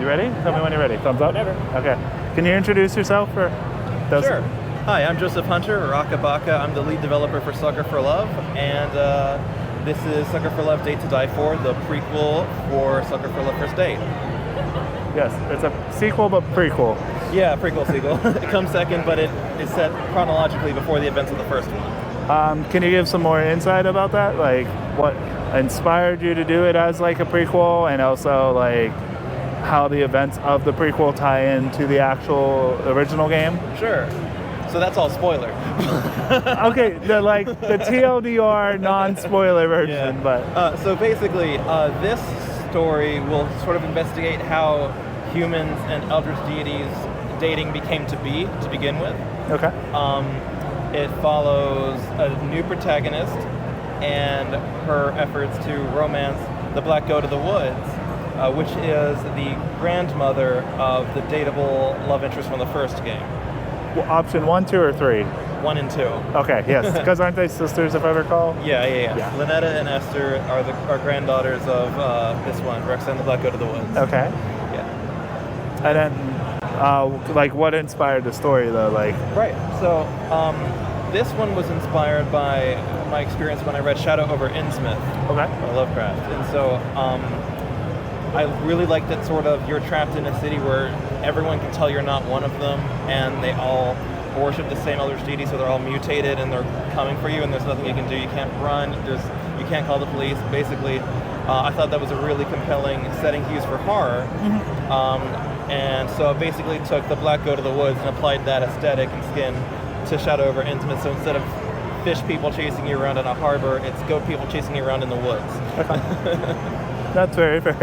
You ready? Tell me when you're ready. Thumbs up? Whenever. Okay. Can you introduce yourself for those? Sure. Hi, I'm Joseph Hunter, or Akabaka. I'm the lead developer for Sucker for Love, and this is Sucker for Love Date to Die For, the prequel for Sucker for Love First Date. Yes, it's a sequel but prequel. Yeah, prequel sequel. It comes second, but it is set chronologically before the events of the first one. Can you give some more insight about that? Like, what inspired you to do it as like a prequel, and also like how the events of the prequel tie into the actual original game? Sure. So that's all spoiler. Okay, the TLDR non-spoiler version, Yeah. but so basically, this story will sort of investigate how humans and eldritch deities dating became to be to begin with. okay. It follows a new protagonist and her efforts to romance the Black Goat of the Woods, which is the grandmother of the dateable love interest from the first game. Well, option 1, 2, or 3? 1 and 2. Okay, yes, because aren't they sisters, if I recall? Yeah. Lynetta and Esther are granddaughters of this one, Roxanne the Black Goat of the Woods. Okay. Yeah. And then, what inspired the story, though? Right. So, this one was inspired by my experience when I read Shadow over Innsmouth Okay. by Lovecraft. And so, I really like that sort of you're trapped in a city where everyone can tell you're not one of them, and they all worship the same eldritch deity, so they're all mutated and they're coming for you, and there's nothing you can do. You can't run. You can't call the police. Basically, I thought that was a really compelling setting to use for horror. Mm-hmm. And so I basically took the Black Goat of the Woods and applied that aesthetic and skin to Shadow over Innsmouth. So instead of fish people chasing you around in a harbor, it's goat people chasing you around in the woods. That's very fair.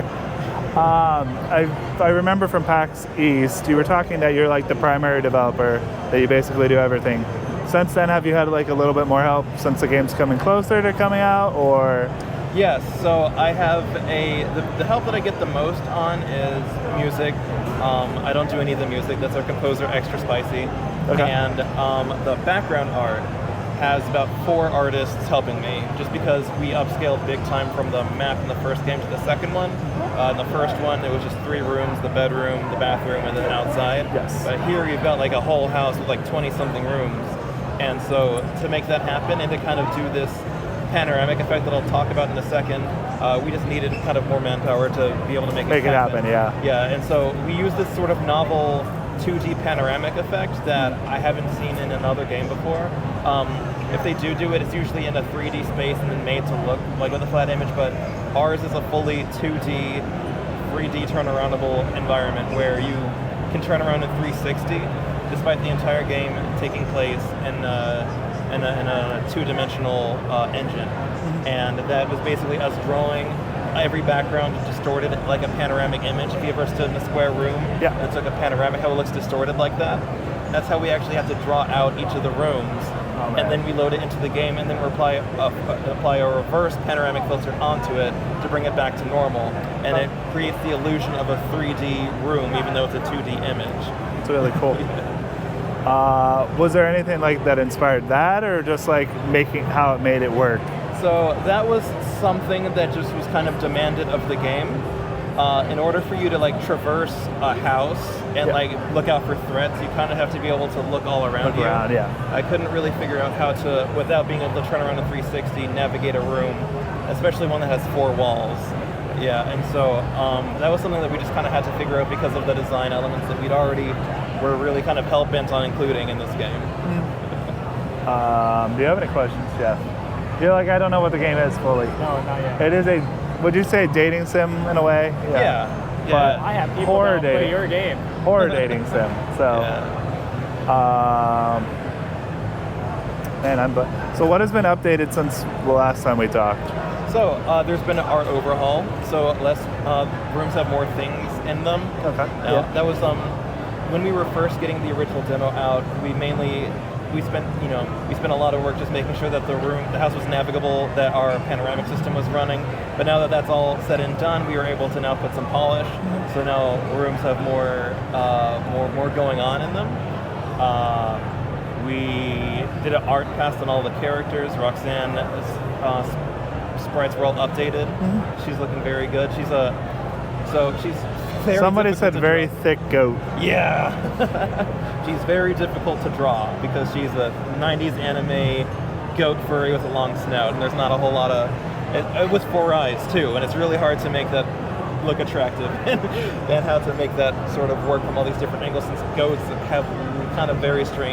I remember from PAX East, you were talking that you're like the primary developer, that you basically do everything. Since then, have you had like a little bit more help since the game's coming closer to coming out, or? Yes, so I have the help that I get the most on is music. I don't do any of the music, that's our composer, Extra Spicy. Okay. And the background art has about 4 artists helping me, just because we upscaled big time from the map in the first game to the second one. In the first one, it was just 3 rooms, the bedroom, the bathroom, and then outside. Yes. But here you've got like a whole house with like 20-something rooms. And so to make that happen and to kind of do this panoramic effect that I'll talk about in a second, we just needed kind of more manpower to be able to make it happen. Yeah. Yeah, and so we use this sort of novel 2D panoramic effect that I haven't seen in another game before. If they do it, it's usually in a 3D space and then made to look like with a flat image, but ours is a fully 2D, 3D turnaroundable environment where you can turn around in 360, despite the entire game taking place in a 2-dimensional engine. And that was basically us drawing every background distorted like a panoramic image. If you ever stood in a square room and took a panoramic, how it looks distorted like that. That's how we actually have to draw out each of the rooms. And then we load it into the game, and then we apply a reverse panoramic filter onto it to bring it back to normal. And it creates the illusion of a 3D room, even though it's a 2D image. It's really cool. Was there anything like that inspired that, or just like making how it made it work? So that was something that just was kind of demanded of the game. In order for you to like traverse a house and like look out for threats, you kind of have to be able to look all around you. I couldn't really figure out how to, without being able to turn around in 360, navigate a room, especially one that has 4 walls. Yeah, and so that was something that we just kind of had to figure out because of the design elements that we'd already were really kind of hell-bent on including in this game. Do you have any questions, Jeff? You're like, I don't know what the game is fully. No, not yet. It is would you say dating sim in a way? Yeah. But I have people horror that play dating. your game. Horror dating sim. So, so what has been updated since the last time we talked? So there's been an art overhaul. So less rooms have more things in them. Okay. That was when we were first getting the original demo out. We spent a lot of work just making sure that the house was navigable, that our panoramic system was running. But now that that's all said and done, we were able to now put some polish. So now rooms have more going on in them. We did an art cast on all the characters. Roxanne sprites were all updated. She's looking very good. She's Very Somebody difficult said to very draw. thick goat. Yeah. She's very difficult to draw because she's a 90s anime goat furry with a long snout, and there's not a whole lot of... with 4 eyes, too, and it's really hard to make that look attractive and how to make that sort of work from all these different angles, since goats have kind of very strange